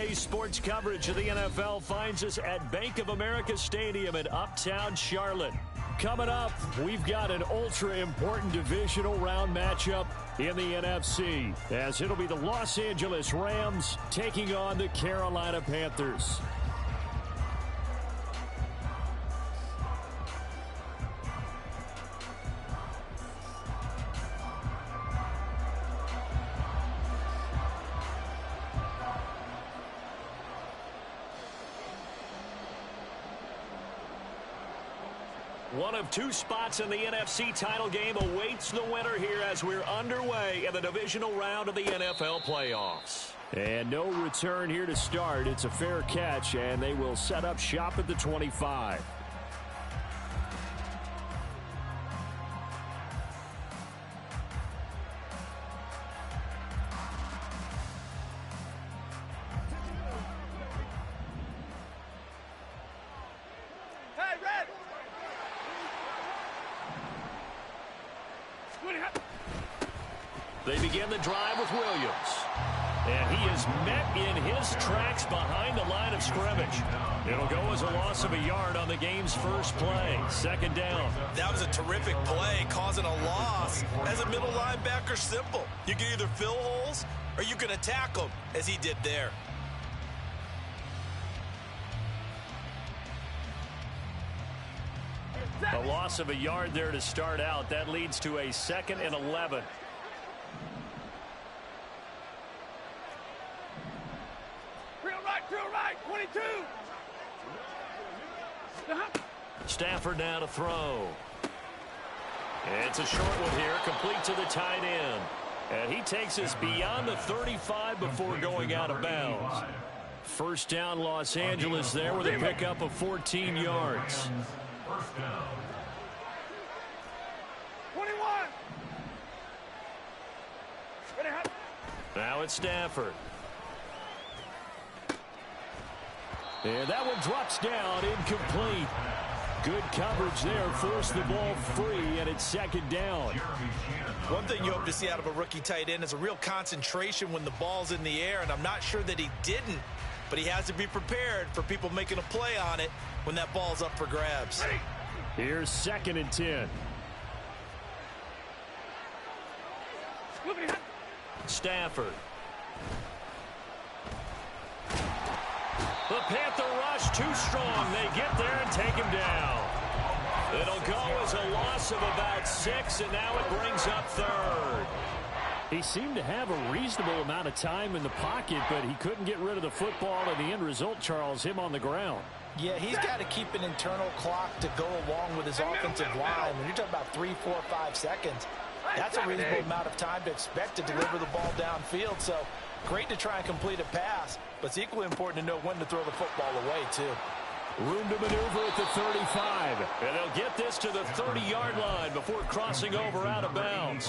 Today's sports coverage of the NFL finds us at Bank of America Stadium in Uptown Charlotte. Coming up, we've got an ultra-important divisional round matchup in the NFC, as it'll be the Los Angeles Rams taking on the Carolina Panthers. One of two spots in the NFC title game awaits the winner here as we're underway in the divisional round of the NFL playoffs. And no return here to start. It's a fair catch, and they will set up shop at the 25. They begin the drive with Williams. And he is met in his tracks behind the line of scrimmage. It'll go as a loss of a yard on the game's first play. Second down. That was a terrific play, causing a loss. As a middle linebacker, simple. You can either fill holes or you can attack them, as he did there. A loss of a yard there to start out. That leads to a 2nd and 11. Drill right, 22. Stafford now to throw. It's a short one here, complete to the tight end. And he takes us beyond the 35 before going out of bounds. First down, Los Angeles there with a pickup of 14 yards. First down. 21. Now it's Stafford. And that one drops down, incomplete. Good coverage there, forced the ball free, and it's second down. One thing you hope to see out of a rookie tight end is a real concentration when the ball's in the air, and I'm not sure that he didn't, but he has to be prepared for people making a play on it when that ball's up for grabs. Here's 2nd and 10. Stafford. The Panther rush too strong. They get there and take him down. It'll go as a loss of about 6, and now it brings up 3rd. He seemed to have a reasonable amount of time in the pocket, but he couldn't get rid of the football, and the end result, Charles, him on the ground. Yeah, he's got to keep an internal clock to go along with his offensive line. When you're talking about 3, 4, 5 seconds, that's a reasonable amount of time to expect to deliver the ball downfield. So great to try and complete a pass, but it's equally important to know when to throw the football away, too. Room to maneuver at the 35. And they'll get this to the 30-yard line before crossing over out of bounds.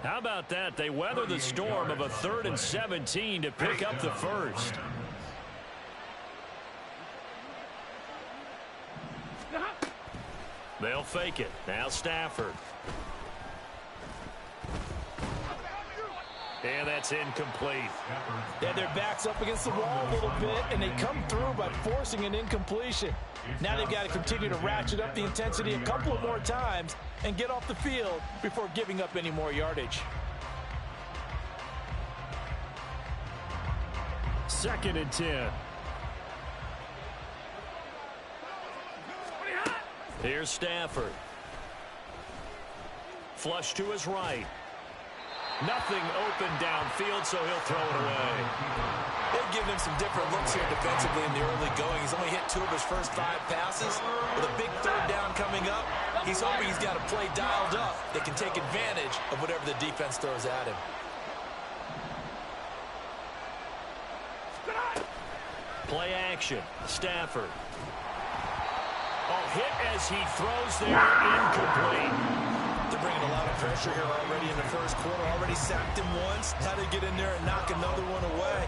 How about that? They weather the storm of a 3rd and 17 to pick up the first. They'll fake it. Now Stafford. And that's incomplete. Yeah, their back's up against the wall a little bit, and they come through by forcing an incompletion. Now they've got to continue to ratchet up the intensity a couple of more times and get off the field before giving up any more yardage. 2nd and 10. Here's Stafford. Flush to his right. Nothing open downfield, so he'll throw it away. They've given him some different looks here defensively in the early going. He's only hit 2 of his first 5 passes. With a big 3rd down coming up, he's hoping he's got a play dialed up that can take advantage of whatever the defense throws at him. Play action. Stafford. Hit as he throws there, incomplete. They're bringing a lot of pressure here already in the first quarter. Already sacked him once. How to get in there and knock another one away.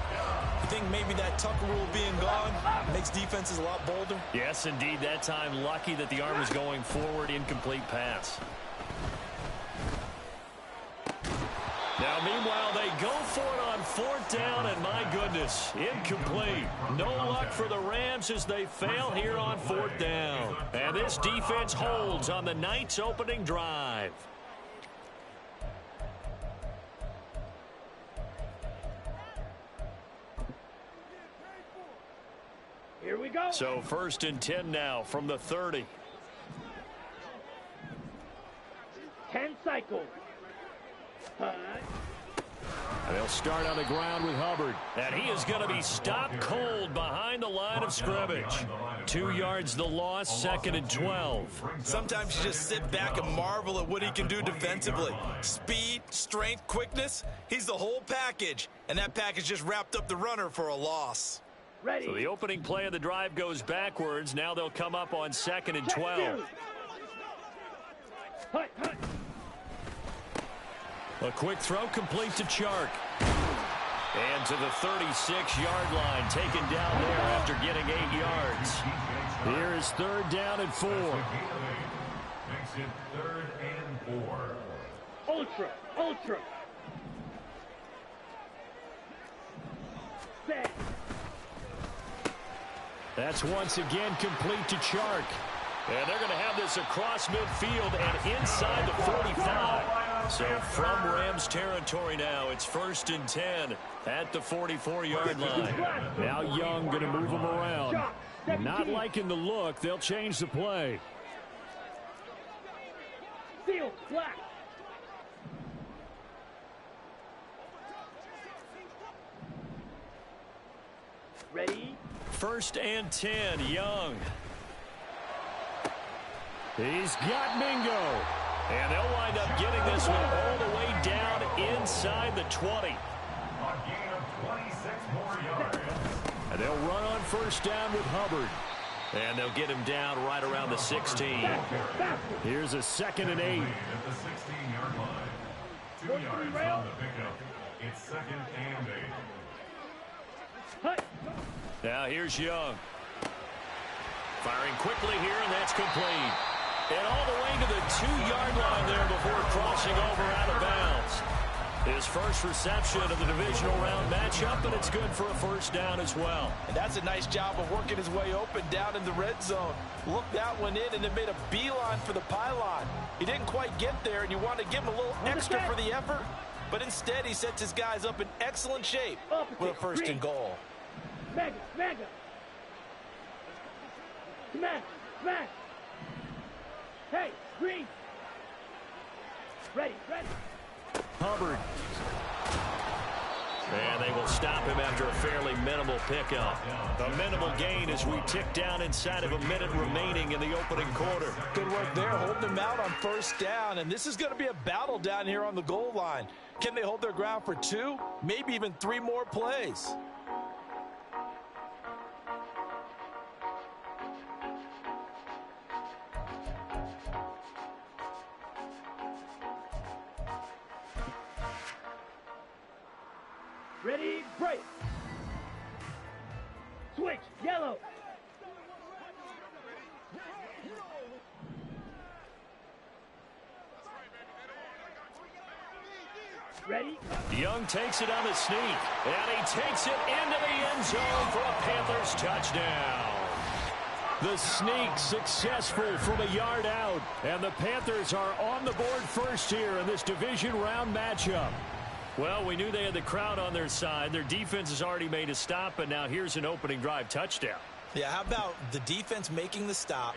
You think maybe that Tucker rule being gone makes defenses a lot bolder? Yes, indeed. That time, lucky that the arm was going forward. Incomplete pass. Now, meanwhile, they go for it on fourth down, and my goodness, incomplete. No luck for the Rams as they fail here on fourth down. And this defense holds on the Knights' opening drive. Here we go. So 1st and 10 now from the 30. 10 cycles. They'll start on the ground with Hubbard. And he is going to be stopped cold behind the line of scrimmage. 2 yards the loss, 2nd and 12. Sometimes you just sit back and marvel at what he can do defensively. Speed, strength, quickness. He's the whole package. And that package just wrapped up the runner for a loss. Ready. So the opening play of the drive goes backwards. Now they'll come up on 2nd and 12. Hut, hut. A quick throw complete to Chark. And to the 36-yard line, taken down there after getting 8 yards. Here is 3rd down and 4. Makes it 3rd and 4. Ultra, ultra. Set. That's once again complete to Chark. And they're going to have this across midfield and inside the 45. So from Rams territory now, it's 1st and 10 at the 44-yard line. Now Young going to move them around. Not liking the look. They'll change the play. Field, black. Ready. 1st and 10, Young. He's got Mingo. And they'll wind up getting this one all the way down inside the 20. A gain of 26 more yards. And they'll run on 1st down with Hubbard. And they'll get him down right around the 16. Here's a 2nd and 8. At the 16-yard line. 2 yards on the pickup. It's 2nd and 8. Hut. Now here's Young. Firing quickly here, and that's complete. And all the way to the 2-yard line there before crossing over out of bounds. His first reception of the divisional round matchup, and it's good for a 1st down as well. And that's a nice job of working his way open down in the red zone. Looked that one in, and it made a beeline for the pylon. He didn't quite get there, and you want to give him a little extra for the effort. But instead, he sets his guys up in excellent shape with a 1st and goal. Mega, mega. Smash, smash. Hey, green. Ready, ready. Hubbard. And they will stop him after a fairly minimal pickup. A minimal gain as we tick down inside of a minute remaining in the opening quarter. Good work there, holding them out on 1st down. And this is going to be a battle down here on the goal line. Can they hold their ground for 2, maybe even 3 more plays? Ready, break. Switch, yellow. Ready. Young takes it on the sneak, and he takes it into the end zone for a Panthers touchdown. The sneak successful from a yard out, and the Panthers are on the board first here in this division round matchup. Well, we knew they had the crowd on their side. Their defense has already made a stop, and now here's an opening drive touchdown. Yeah, how about the defense making the stop,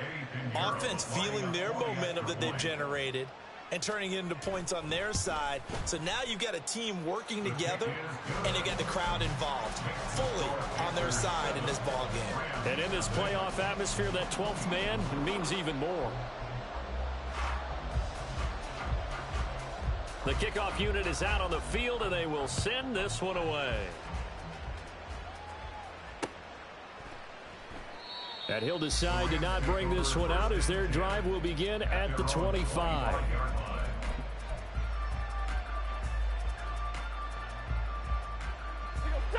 offense feeling their momentum that they've generated, and turning it into points on their side. So now you've got a team working together, and you've got the crowd involved fully on their side in this ball game. And in this playoff atmosphere, that 12th man means even more. The kickoff unit is out on the field, and they will send this one away. And he'll decide to not bring this one out as their drive will begin at the 25.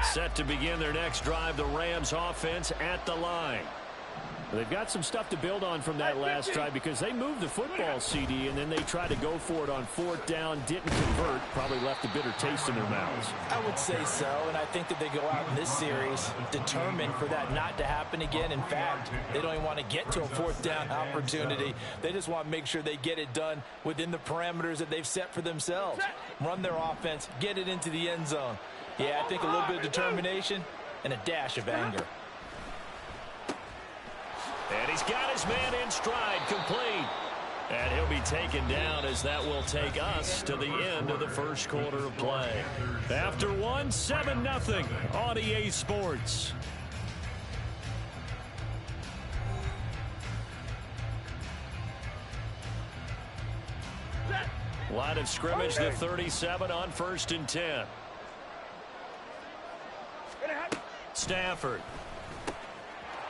Set to begin their next drive, the Rams offense at the line. They've got some stuff to build on from that last drive because they moved the football, CD, and then they tried to go for it on 4th down, didn't convert, probably left a bitter taste in their mouths. I would say so, and I think that they go out in this series determined for that not to happen again. In fact, they don't even want to get to a 4th down opportunity. They just want to make sure they get it done within the parameters that they've set for themselves. Run their offense, get it into the end zone. Yeah, I think a little bit of determination and a dash of anger. And he's got his man in stride, complete. And he'll be taken down as that will take us to the end of the first quarter of play. After one, 7-0 on EA Sports. Line of scrimmage, the 37 on 1st and 10. Stafford.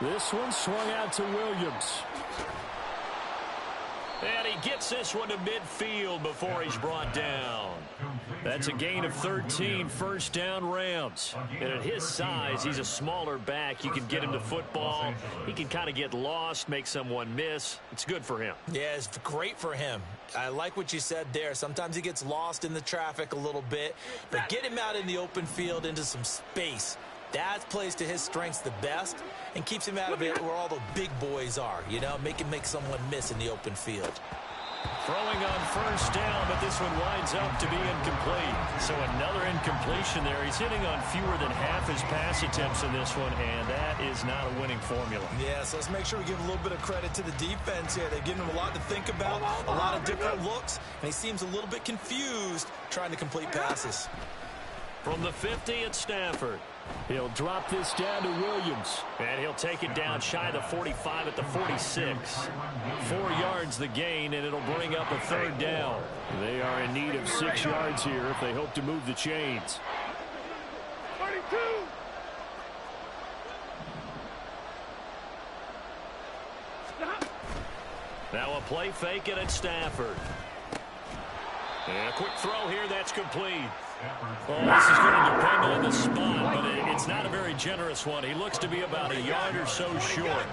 This one swung out to Williams. And he gets this one to midfield before he's brought down. That's a gain of 13, 1st down Rams. And at his size, he's a smaller back. You can get him to football. He can kind of get lost, make someone miss. It's good for him. Yeah, it's great for him. I like what you said there. Sometimes he gets lost in the traffic a little bit. But get him out in the open field into some space. That plays to his strengths the best and keeps him out of it where all the big boys are, you know, make someone miss in the open field. Throwing on 1st down, but this one winds up to be incomplete. So another incompletion there. He's hitting on fewer than half his pass attempts in this one, and that is not a winning formula. Yeah, so let's make sure we give a little bit of credit to the defense here. They've given him a lot to think about, a lot of different looks, and he seems a little bit confused trying to complete passes. From the 50, it's Stafford. He'll drop this down to Williams. And he'll take it down shy of the 45 at the 46. 4 yards the gain, and it'll bring up a 3rd down. They are in need of 6 yards here if they hope to move the chains. 32. Now a play fake, and it's Stafford. And a quick throw here, that's complete. Well, this is going to depend on the spot, but it's not a very generous one. He looks to be about a yard or so short.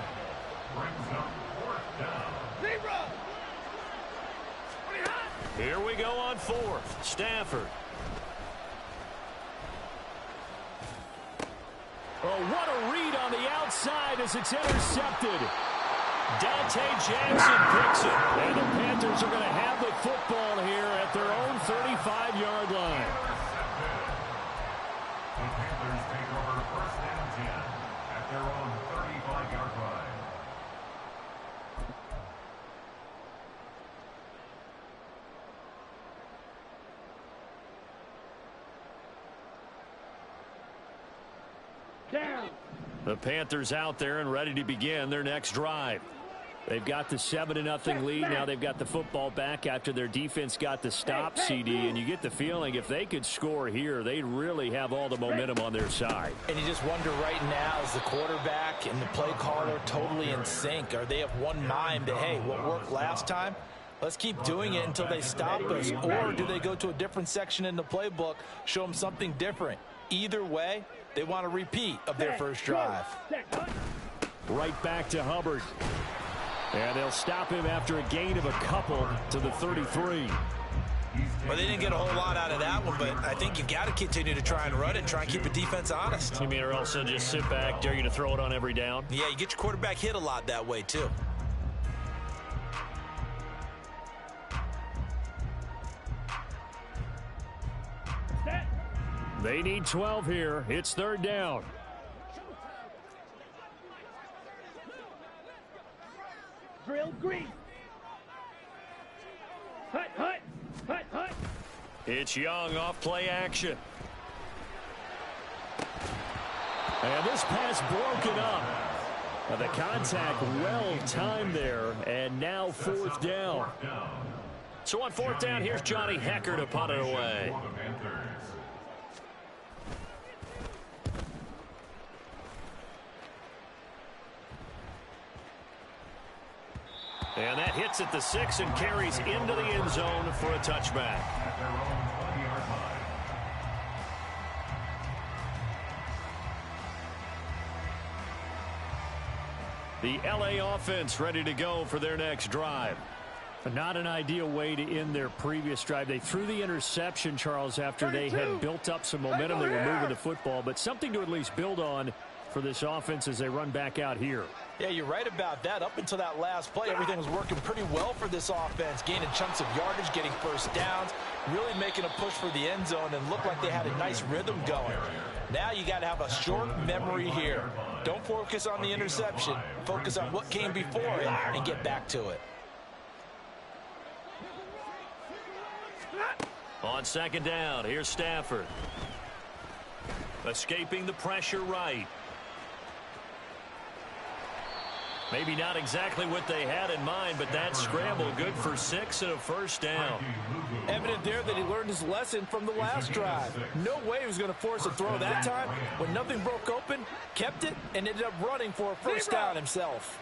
Here we go on 4th. Stafford. Oh, what a read on the outside as it's intercepted. Dante Jackson picks it. And the Panthers are going to have the football here at their own 35-yard line. The Panthers take over 1st and 10 at their own 35-yard line. Down. The Panthers out there and ready to begin their next drive. They've got the 7-0 lead. Now they've got the football back after their defense got the stop, CD. And you get the feeling if they could score here, they really have all the momentum on their side. And you just wonder right now, is the quarterback and the play caller totally in sync? Are they of one mind that, hey, what worked last time? Let's keep doing it until they stop us. Or do they go to a different section in the playbook, show them something different? Either way, they want a repeat of their first drive. Right back to Hubbard. And they'll stop him after a gain of a couple to the 33. Well, they didn't get a whole lot out of that one, but I think you've got to continue to try and run it, try and keep the defense honest. You mean or else they'll just sit back, dare you to throw it on every down? Yeah, you get your quarterback hit a lot that way, too. They need 12 here. It's 3rd down. Drill green. Hut, hut, hut, hut. It's Young off play action. And this pass broken up. Now the contact well timed there, and now 4th down. So on 4th down, here's Johnny Hekker to punt it away. And that hits at the 6 and carries into the end zone for a touchback. At their own 20-yard line. The LA offense ready to go for their next drive. Not an ideal way to end their previous drive. They threw the interception, Charles, after they had built up some momentum. They were moving the football, but something to at least build on for this offense as they run back out here. Yeah, you're right about that. Up until that last play, everything was working pretty well for this offense, gaining chunks of yardage, getting first downs, really making a push for the end zone, and looked like they had a nice rhythm going. Now you got to have a short memory here. Don't focus on the interception. Focus on what came before it and get back to it. On second down, here's Stafford. Escaping the pressure right. Maybe not exactly what they had in mind, but that scramble good for 6 and a first down. Evident there that he learned his lesson from the last drive. No way he was going to force a throw that time. When nothing broke open, kept it, and ended up running for a first down himself.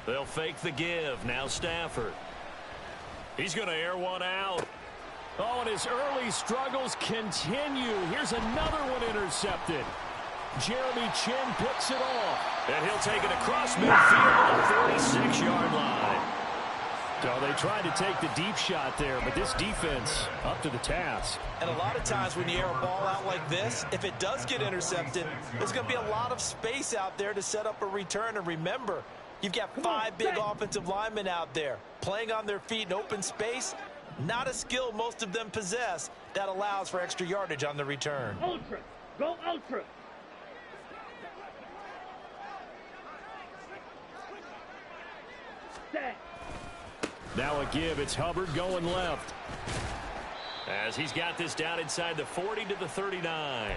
They'll fake the give. Now Stafford. He's going to air one out. Oh, and his early struggles continue. Here's another one intercepted. Jeremy Chinn picks it off. And he'll take it across midfield on the 46-yard line. So they tried to take the deep shot there, but this defense up to the task. And a lot of times when you air a ball out like this, if it does get intercepted, there's going to be a lot of space out there to set up a return. And remember, you've got 5 big offensive linemen out there playing on their feet in open space. Not a skill most of them possess that allows for extra yardage on the return. Ultra. Go ultra. Set. Now a give. It's Hubbard going left. As he's got this down inside the 40 to the 39.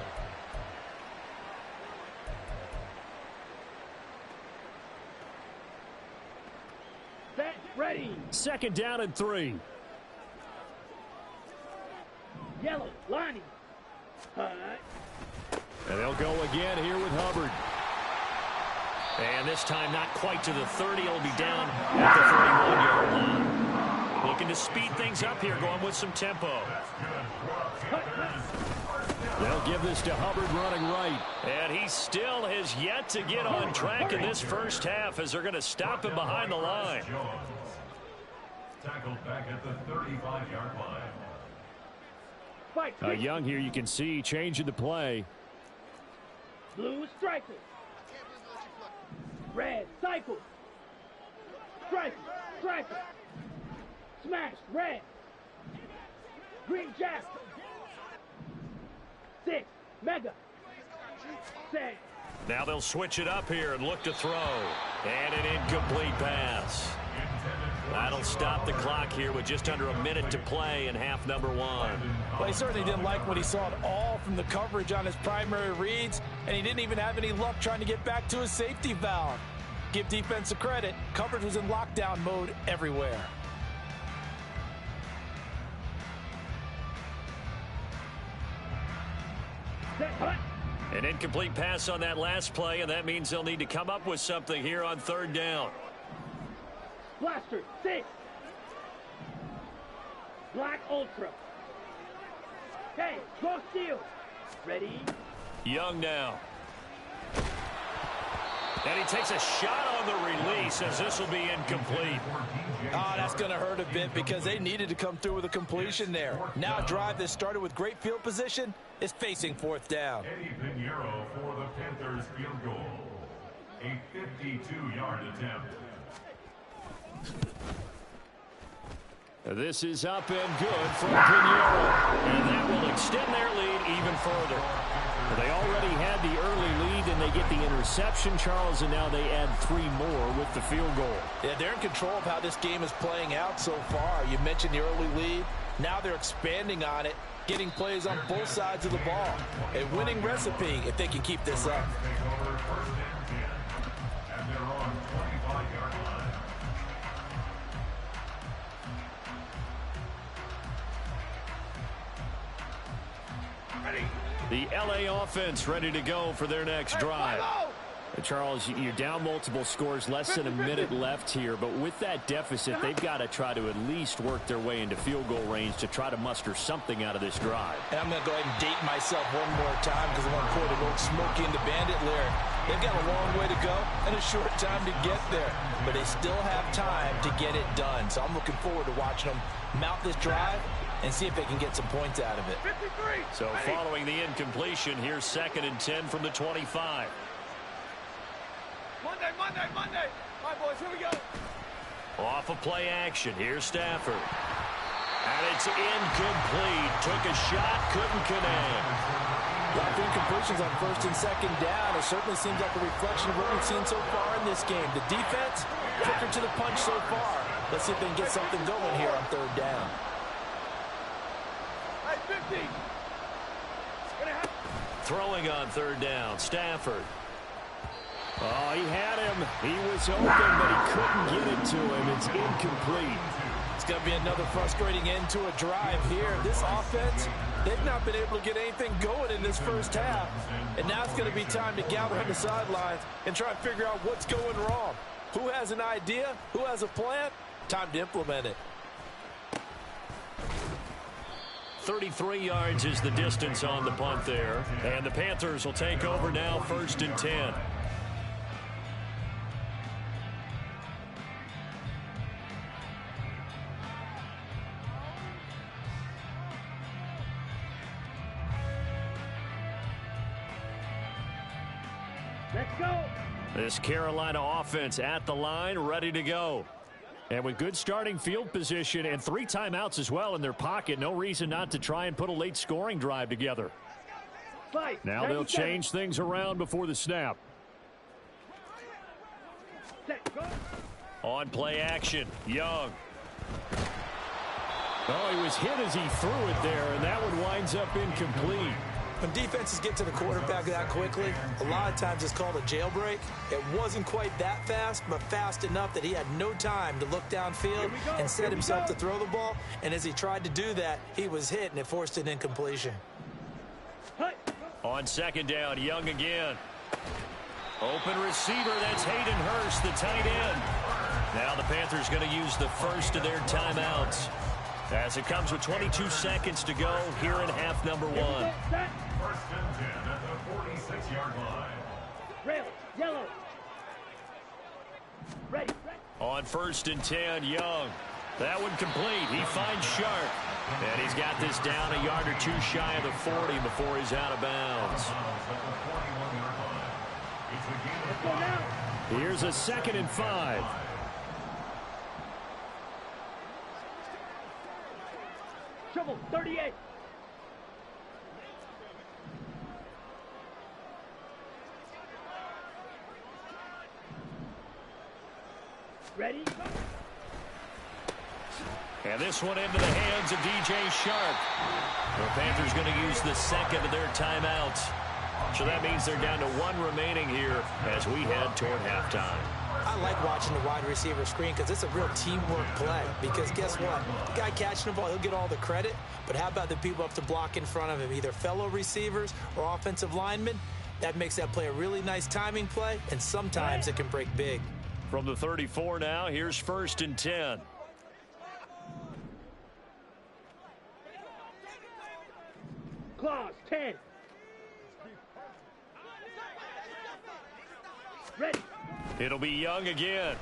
Set. Ready. Second down and 3. Yellow. Lining. Hut. And they'll go again here with Hubbard. And this time not quite to the 30. He'll be down at the 31-yard line. Looking to speed things up here, going with some tempo. They'll give this to Hubbard running right. And he still has yet to get on track in this first half as they're going to stop him behind the line. Tackled back at the 35-yard line. Young here, you can see changing the play. Blue striker. Red cycle. Striker. Striker. Smash. Red. Green jack. 6. Mega. Set. Now they'll switch it up here and look to throw. And an incomplete pass. That'll stop the clock here with just under a minute to play in half number 1. Well, he certainly didn't like what he saw at all from the coverage on his primary reads, and he didn't even have any luck trying to get back to his safety valve. Give defense a credit. Coverage was in lockdown mode everywhere. Set. Hut. An incomplete pass on that last play, and that means they'll need to come up with something here on third down. Blaster. 6. Black ultra. Hey, go steal. Ready. Young now. And he takes a shot on the release as this will be incomplete. Oh, that's going to hurt a bit because they needed to come through with a completion there. Now a drive that started with great field position is facing fourth down. Eddie Pinheiro for the Panthers field goal. A 52-yard attempt. This is up and good from Pinheiro. And that will extend their lead even further. They already had the early lead, and they get the interception, Charles, and now they add 3 more with the field goal. Yeah, they're in control of how this game is playing out so far. You mentioned the early lead. Now they're expanding on it, getting plays on both sides of the ball. A winning recipe if they can keep this up. And they're on 25-yard line. The LA offense ready to go for their next drive. Charles, you're down multiple scores, less than a minute left here, but with that deficit, they've got to try to at least work their way into field goal range to try to muster something out of this drive. And I'm going to go ahead and date myself one more time because I want to quote an old Smokey and the Bandit lyric. They've got a long way to go and a short time to get there, but they still have time to get it done. So I'm looking forward to watching them mount this drive and see if they can get some points out of it. 53. So following the incompletion, here's 2nd and 10 from the 25. Monday. All right, boys, here we go. Off of play action, here's Stafford. And it's incomplete. Took a shot, couldn't connect. A lot of incompletions on 1st and 2nd down. It certainly seems like a reflection of what we've seen so far in this game. The defense, quicker to the punch so far. Let's see if they can get something going here on 3rd down. Hey, 50. Throwing on 3rd down, Stafford. Oh, he had him. He was open, but he couldn't get it to him. It's incomplete. It's going to be another frustrating end to a drive here. This offense, they've not been able to get anything going in this first half. And now it's going to be time to gather on the sidelines and try and figure out what's going wrong. Who has an idea? Who has a plan? Time to implement it. 33 yards is the distance on the punt there. And the Panthers will take over now, 1st and 10. Let's go. This Carolina offense at the line, ready to go. And with good starting field position and 3 timeouts as well in their pocket, no reason not to try and put a late scoring drive together. Now they'll change things around before the snap. Set, go. On play action, Young. Oh, he was hit as he threw it there, and that one winds up incomplete. When defenses get to the quarterback that quickly, a lot of times it's called a jailbreak. It wasn't quite that fast, but fast enough that he had no time to look downfield and set himself to throw the ball. And as he tried to do that, he was hit, and it forced an incompletion. On 2nd down, Young again. Open receiver, that's Hayden Hurst, the tight end. Now the Panthers going to use the first of their timeouts, as it comes with 22 seconds to go here in half number 1. 1st and 10 at the 46-yard line. Rail, yellow. Ready. On 1st and 10, Young. That one complete. He finds Sharp. And he's got this down a yard or 2 shy of the 40 before he's out of bounds. Let's go now. Here's a 2nd and 5. Shovel, 38. Ready? Go. And this one into the hands of DJ Sharp. The Panthers going to use the 2nd of their timeouts. So that means they're down to 1 remaining here as we head toward halftime. I like watching the wide receiver screen because it's a real teamwork play. Because guess what? The guy catching the ball, he'll get all the credit. But how about the people up to block in front of him, either fellow receivers or offensive linemen? That makes that play a really nice timing play, and sometimes it can break big. From the 34 now, here's 1st and 10. Claws, 10. Ready. It'll be Young again.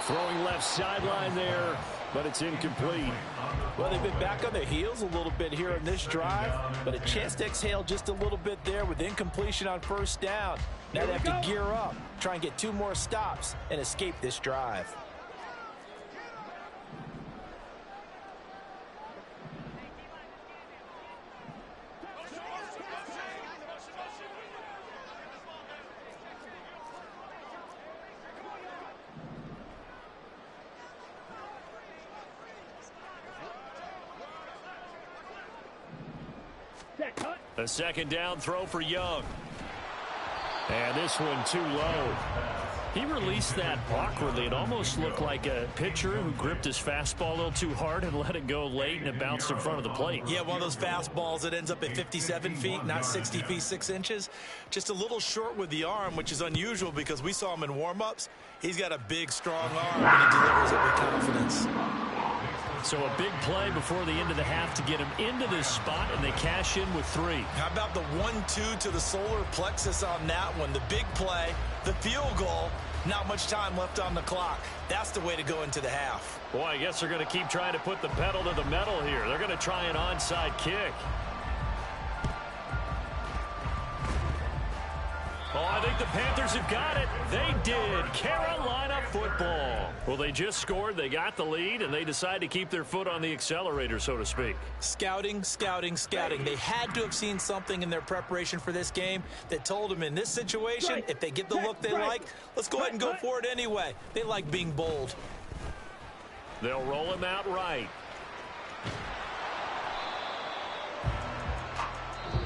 Throwing left sideline there, but it's incomplete. Well, they've been back on their heels a little bit here in this drive, but a chance to exhale just a little bit there with incompletion on 1st down. Now they have to gear up, try and get 2 more stops and escape this drive. A 2nd down throw for Young. And this one too low. He released that awkwardly. It almost looked like a pitcher who gripped his fastball a little too hard and let it go late, and it bounced in front of the plate. Yeah, one of those fastballs that ends up at 57 feet, not 60 feet, 6 inches. Just a little short with the arm, which is unusual because we saw him in warm-ups. He's got a big, strong arm, and he delivers it with confidence. So a big play before the end of the half to get him into this spot, and they cash in with 3. How about the 1-2 to the solar plexus on that one? The big play, the field goal, not much time left on the clock. That's the way to go into the half. Boy, I guess they're going to keep trying to put the pedal to the metal here. They're going to try an onside kick. Oh, I think the Panthers have got it. They did. Carolina football. Well, they just scored. They got the lead, and they decide to keep their foot on the accelerator, so to speak. Scouting, scouting, scouting. They had to have seen something in their preparation for this game that told them in this situation, if they get the look they like, let's go ahead and go for it anyway. They like being bold. They'll roll him out right.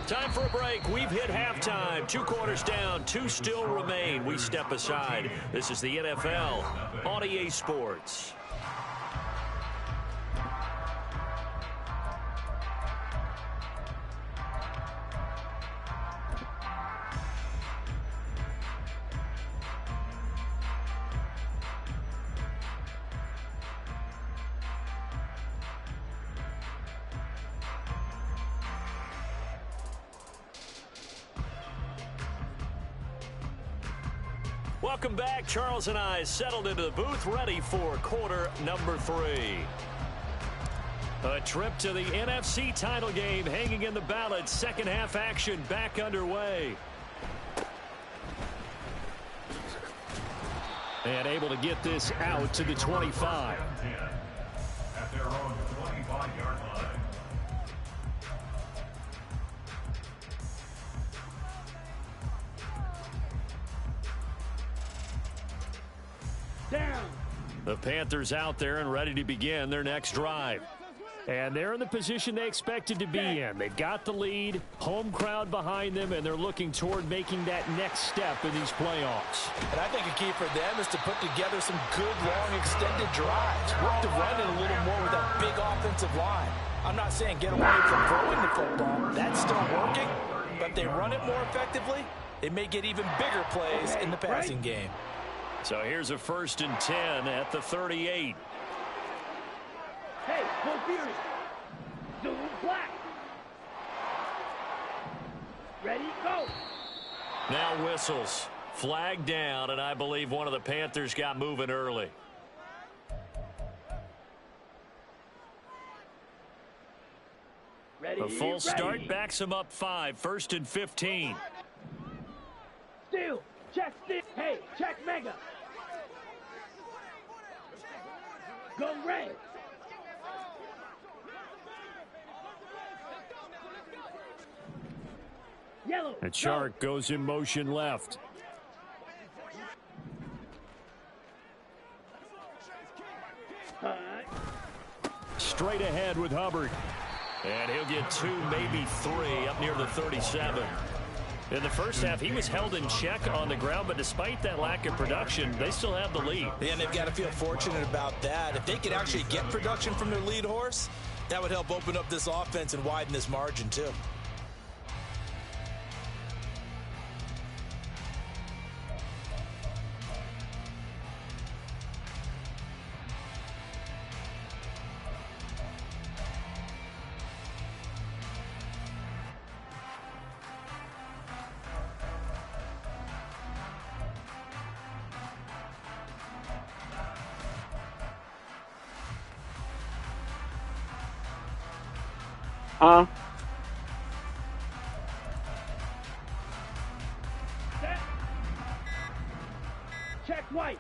Time for a break. We've hit halftime. 2 quarters down. 2 still remain. We step aside. This is the NFL on EA Sports. Welcome back. Charles and I settled into the booth, ready for quarter number 3. A trip to the NFC title game hanging in the balance. Second half action back underway. And able to get this out to the 25. At their own 25-yard line. Down. The Panthers out there and ready to begin their next drive. And they're in the position they expected to be in. They've got the lead, home crowd behind them, and they're looking toward making that next step in these playoffs. And I think a key for them is to put together some good, long, extended drives. Work the run it a little more with that big offensive line. I'm not saying get away from throwing the football. That's still working. But if they run it more effectively, they may get even bigger plays in the passing game. So here's a 1st and 10 at the 38. Hey, go Fury. Zoom black. Ready, go. Now whistles. Flag down, and I believe one of the Panthers got moving early. Ready, A full start ready. backs him up 5. 1st and 15. Steal. Check steal. Hey, check mega. Go red. Yellow. And Chark goes in motion left. Go. Straight ahead with Hubbard. And he'll get 2, maybe 3 up near the 37. In the first half, he was held in check on the ground, but despite that lack of production, they still have the lead. And they've got to feel fortunate about that. If they could actually get production from their lead horse, that would help open up this offense and widen this margin too. Check white.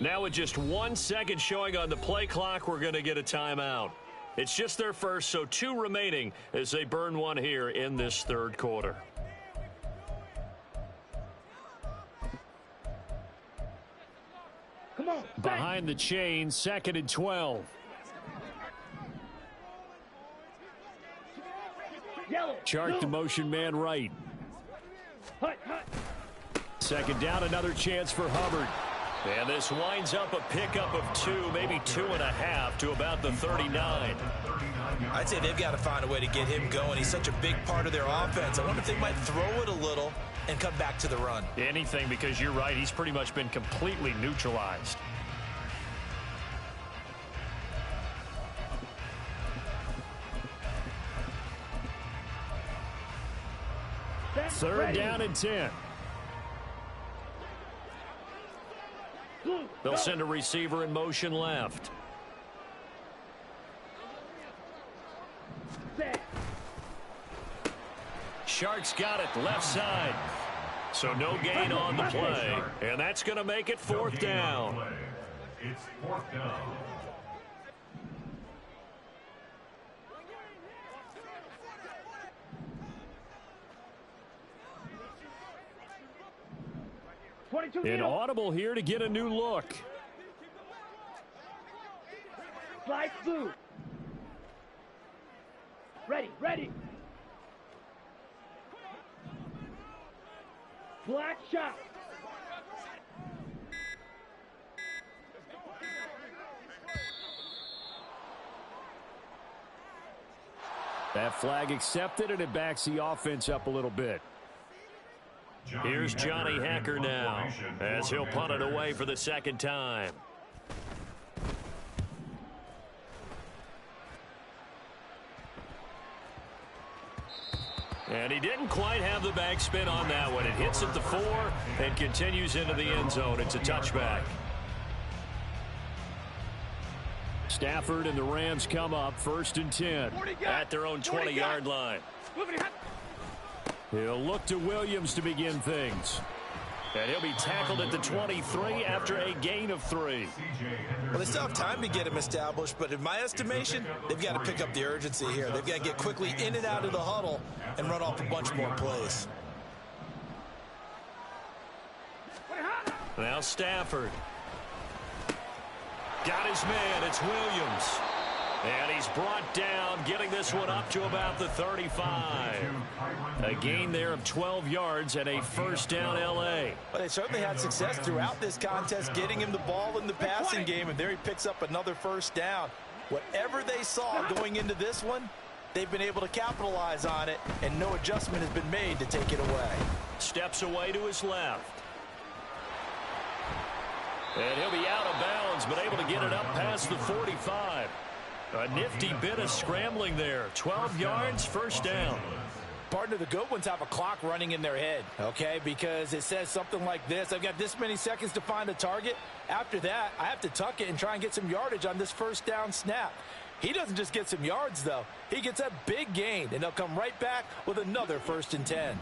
Now with just 1 second showing on the play clock, we're going to get a timeout. It's just their first, so 2 remaining as they burn 1 here in this 3rd quarter. Come on. Behind the chain, 2nd and 12. Yellow. Chark the motion man right. Hut, hut. second down, another chance for Hubbard. And this winds up a pickup of 2, maybe 2.5 to about the 39. I'd say they've got to find a way to get him going. He's such a big part of their offense. I wonder if they might throw it a little and come back to the run. Anything, because you're right. He's pretty much been completely neutralized. Third down and 10. They'll send a receiver in motion left. Sharks got it left side. So no gain on the play. And that's going to make it fourth down. It's fourth down. An audible here to get a new look. Slide through. Ready. Black shot. That flag accepted, and it backs the offense up a little bit. Here's Johnny Hacker now, as he'll punt it away for the second time. And he didn't quite have the backspin on that one. It hits at the 4 and continues into the end zone. It's a touchback. Stafford and the Rams come up first and 10 at their own 20-yard line. He'll look to Williams to begin things. And he'll be tackled at the 23 after a gain of 3. Well, they still have time to get him established, but in my estimation, they've got to pick up the urgency here. They've got to get quickly in and out of the huddle and run off a bunch more plays. Now Stafford. Got his man. It's Williams. And he's brought down, getting this one up to about the 35. A gain there of 12 yards and a first down L.A. Well, they certainly had success throughout this contest, getting him the ball in the passing game, and there he picks up another first down. Whatever they saw going into this one, they've been able to capitalize on it, and no adjustment has been made to take it away. Steps away to his left. And he'll be out of bounds, but able to get it up past the 45. A nifty bit of scrambling there. 12 yards, first down. Partner, the good ones have a clock running in their head, okay? Because it says something like this. I've got this many seconds to find a target. After that, I have to tuck it and try and get some yardage on this first down snap. He doesn't just get some yards, though. He gets a big gain, and they'll come right back with another first and 10.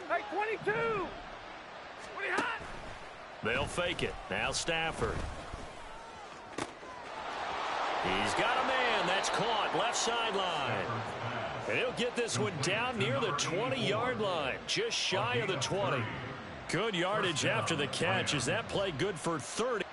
Hey, 22! 20 hot! They'll fake it. Now Stafford. He's got a man. That's caught left sideline. And he'll get this one down near the 20-yard line, just shy of the 20. Good yardage after the catch. Is that play good for 30?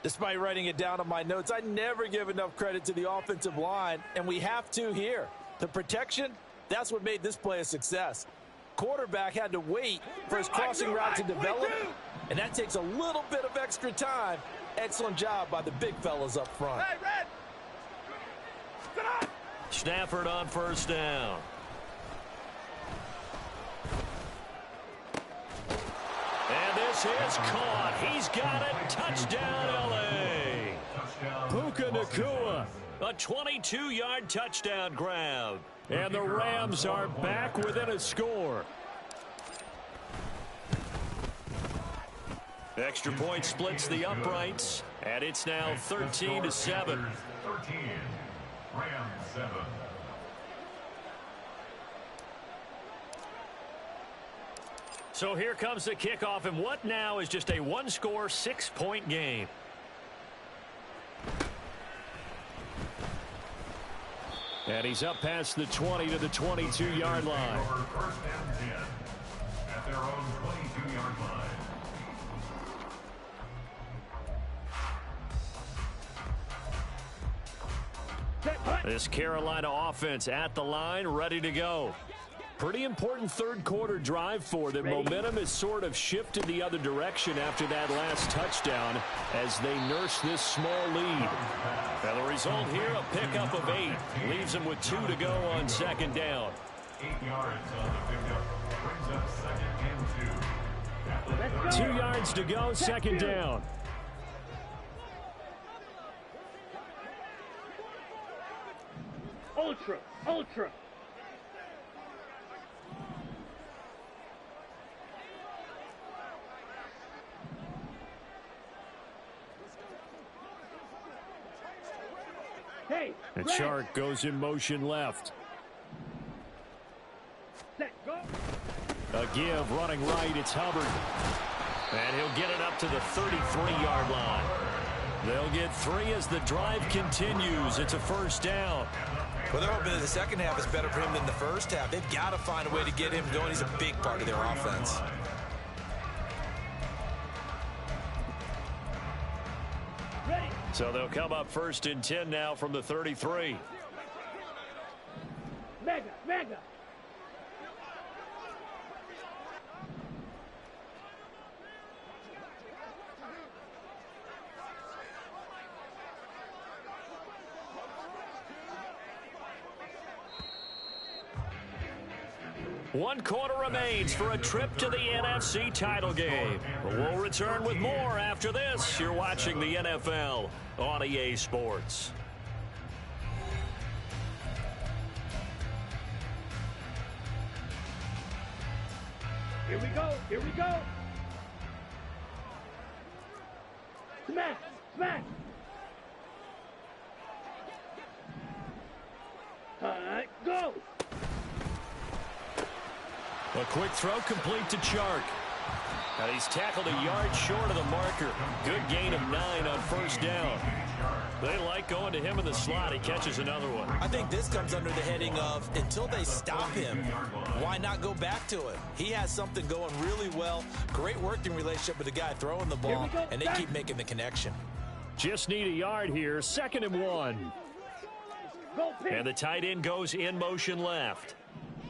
Despite writing it down on my notes, I never give enough credit to the offensive line, and we have to here. The protection, that's what made this play a success. Quarterback had to wait for his crossing route to develop, and that takes a little bit of extra time. Excellent job by the big fellas up front. Hey, Red! Sit up! Stafford on first down. This is caught. He's got it. Touchdown, L.A. Puka Nacua, a 22-yard touchdown grab. And the Rams are back within a score. Extra point splits the uprights, and it's now 13-7. 13, Rams 7. So here comes the kickoff, and what now is just a one-score, 6-point game. And he's up past the 20 to the 22-yard line. First and 10 at their own 22-yard line. This Carolina offense at the line, ready to go. Pretty important third-quarter drive for them. Momentum has sort of shifted the other direction after that last touchdown as they nurse this small lead. And the result here, a pickup of 8. Leaves them with 2 to go on second down. 8 yards on the pickup. Brings up second and 2. 2 yards to go, second down. Ultra, ultra. Hey, And Greg. Chark goes in motion left. Set, go. A give running right, it's Hubbard. And he'll get it up to the 33-yard line. They'll get 3 as the drive continues. It's a first down. Well, they're hoping that the second half is better for him than the first half. They've got to find a way to get him going. He's a big part of their offense. Ready. So they'll come up first and 10 now from the 33. Mega, mega. One quarter remains for a trip to the NFC title game. We'll return with more after this. You're watching the NFL on EA Sports. Here we go, here we go. Smash, smash. Go. A quick throw complete to Chark. And he's tackled a yard short of the marker. Good gain of 9 on first down. They like going to him in the slot. He catches another one. I think this comes under the heading of until they stop him, why not go back to it? He has something going really well. Great working relationship with the guy throwing the ball, and they keep making the connection. Just need a yard here. 2nd and 1. Go, pitch. And the tight end goes in motion left.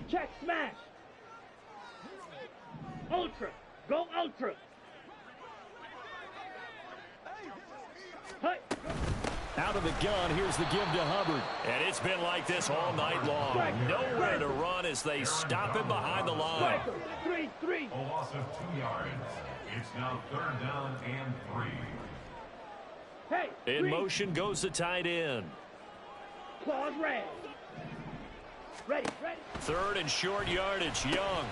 Check, smash. Ultra. Go ultra. Hey. Out of the gun, here's the give to Hubbard. And it's been like this all night long. Nowhere to run as they stop him behind the line. 3-3. A loss of 2 yards. It's now 3rd down and 3. Hey. In three. motion goes the tight end. Claws red. Ready, ready. 3rd and short yardage, Young.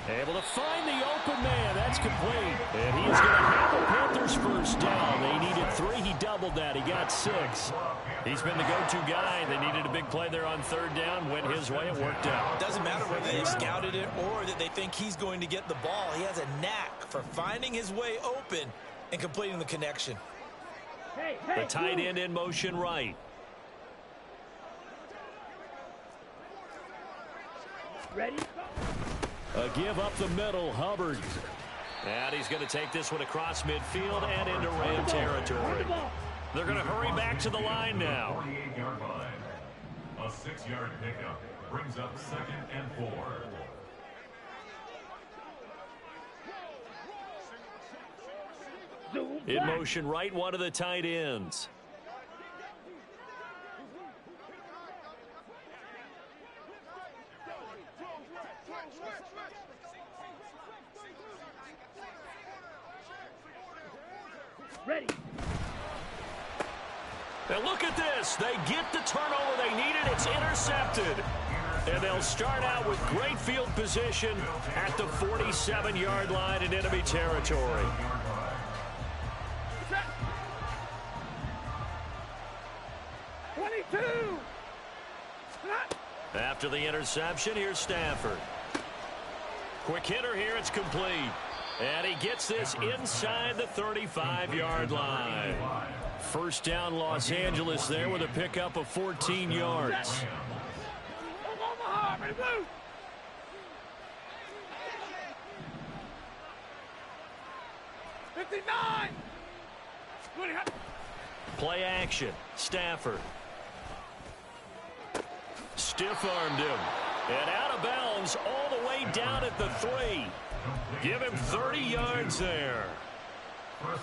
Able to find the open man. That's complete. And he is going to have the Panthers first down. They needed 3. He doubled that. He got 6. He's been the go-to guy. They needed a big play there on 3rd down. Went his way. It worked out. Doesn't matter whether they've scouted it or that they think he's going to get the ball. He has a knack for finding his way open and completing the connection. Hey, hey. The tight end in motion right. Ready, go. A give up the middle, Hubbard. And he's going to take this one across midfield and into Ram territory. They're going to hurry back to the line now. 48-yard line. A 6-yard pickup brings up 2nd and 4. Zoom In back. motion right, one of the tight ends. Ready. And look at this. They get the turnover they needed. It's intercepted. And they'll start out with great field position at the 47-yard line in enemy territory. Set. 22. After the interception, here's Stafford. Quick hitter here. It's complete. And he gets this inside the 35-yard line. First down, Los Angeles there with a pickup of 14 yards. Omaha, ready, blue. '59. Play action. Stafford. Stiff-armed him. And out of bounds all the way down at the 3. Give him 30 yards there.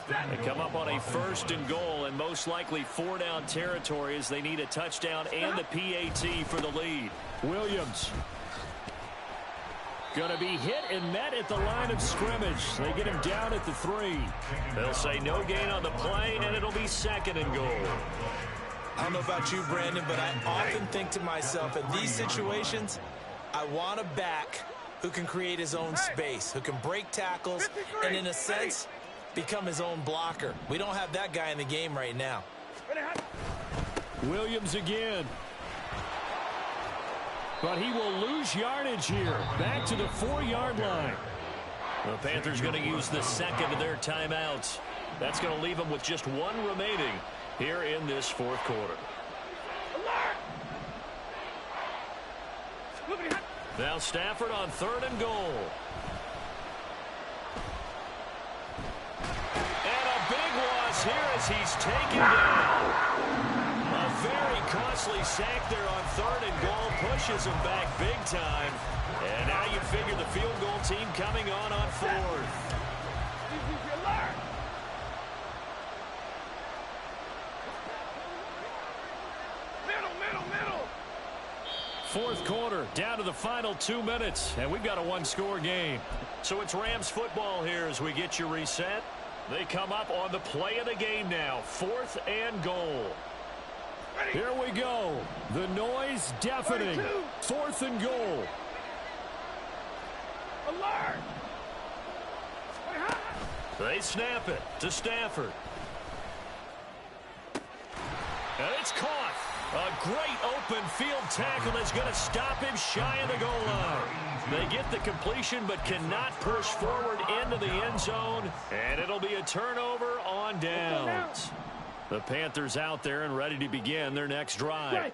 They come up on a 1st and goal, and most likely 4-down territory as they need a touchdown and the PAT for the lead. Williams. Going to be hit and met at the line of scrimmage. They get him down at the 3. They'll say no gain on the play, and it'll be 2nd and goal. I don't know about you, Brandon, but I often think to myself, in these situations, I want a back who can create his own space, who can break tackles, and in a sense, become his own blocker. We don't have that guy in the game right now. Williams again. But he will lose yardage here. Back to the 4-yard line. The Panthers going to use the 2nd of their timeouts. That's going to leave them with just 1 remaining here in this 4th quarter. Now Stafford on 3rd and goal. And a big loss here as he's taken down. A very costly sack there on 3rd and goal. Pushes him back big time. And now you figure the field goal team coming on 4th. Fourth quarter, down to the final 2 minutes, and we've got a 1-score game. So it's Rams football here as we get you reset. They come up on the play of the game now, 4th and goal. Here we go. The noise deafening. 4th and goal. Alert! They snap it to Stafford. And it's caught. A great open field tackle that's going to stop him shy of the goal line. They get the completion but cannot push forward into the end zone. And it'll be a turnover on downs. The Panthers out there and ready to begin their next drive.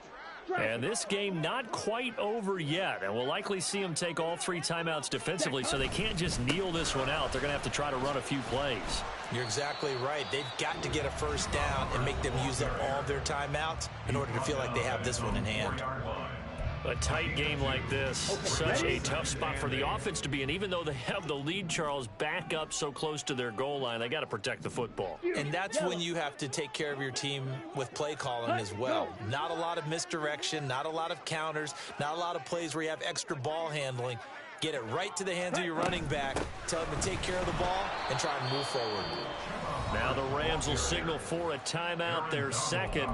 And this game not quite over yet. And we'll likely see them take all 3 timeouts defensively, so they can't just kneel this one out. They're going to have to try to run a few plays. You're exactly right. They've got to get a first down and make them use up all their timeouts in order to feel like they have this one in hand. A tight game like this, such a tough spot for the offense to be in. Even though they have the lead, Charles, back up so close to their goal line, they got to protect the football. And that's when you have to take care of your team with play calling as well. Not a lot of misdirection, not a lot of counters, not a lot of plays where you have extra ball handling. Get it right to the hands of your running back, tell them to take care of the ball, and try and move forward. Now the Rams will signal for a timeout, their 2nd,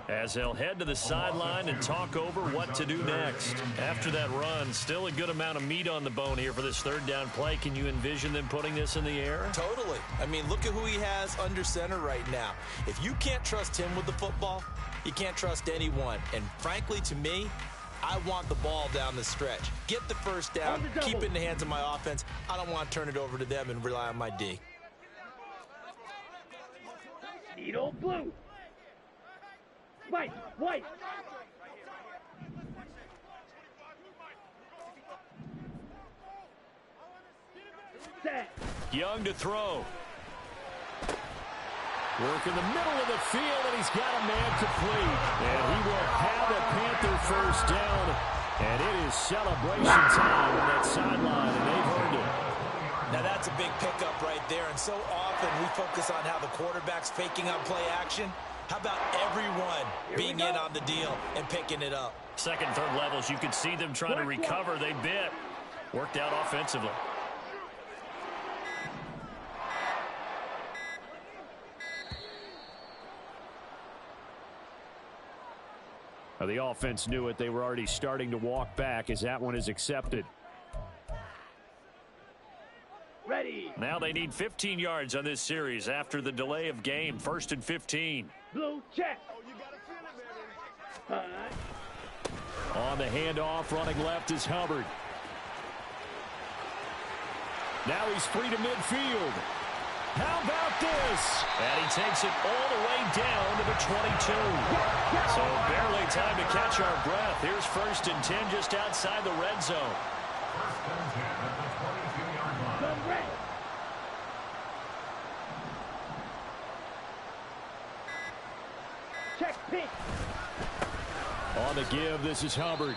as they'll head to the sideline and talk over what to do next. After that run, still a good amount of meat on the bone here for this 3rd down play. Can you envision them putting this in the air? Totally. I mean, look at who he has under center right now. If you can't trust him with the football, you can't trust anyone. And frankly, to me, I want the ball down the stretch. Get the first down, keep it in the hands of my offense. I don't want to turn it over to them and rely on my D. Needle blue. White. Set. Young to throw. Work in the middle of the field, and he's got a man complete. And he will have a Panther first down. And it is celebration time on that sideline, and they've earned it. Now that's a big pickup right there, and so often we focus on how the quarterback's faking up play action. How about everyone being in on the deal and picking it up? 2nd, 3rd levels, you could see them trying to recover. They bit. Worked out offensively. Now, the offense knew it. They were already starting to walk back as that one is accepted. Ready. Now they need 15 yards on this series after the delay of game. 1st and 15. Blue check. On the handoff, running left is Hubbard. Now he's free to midfield. How about this? And he takes it all the way down to the 22. So barely time to catch our breath. Here's 1st and 10 just outside the red zone. 1st and 10 at the 22-yard line. Come red. Check pink. On the give, this is Hubbard.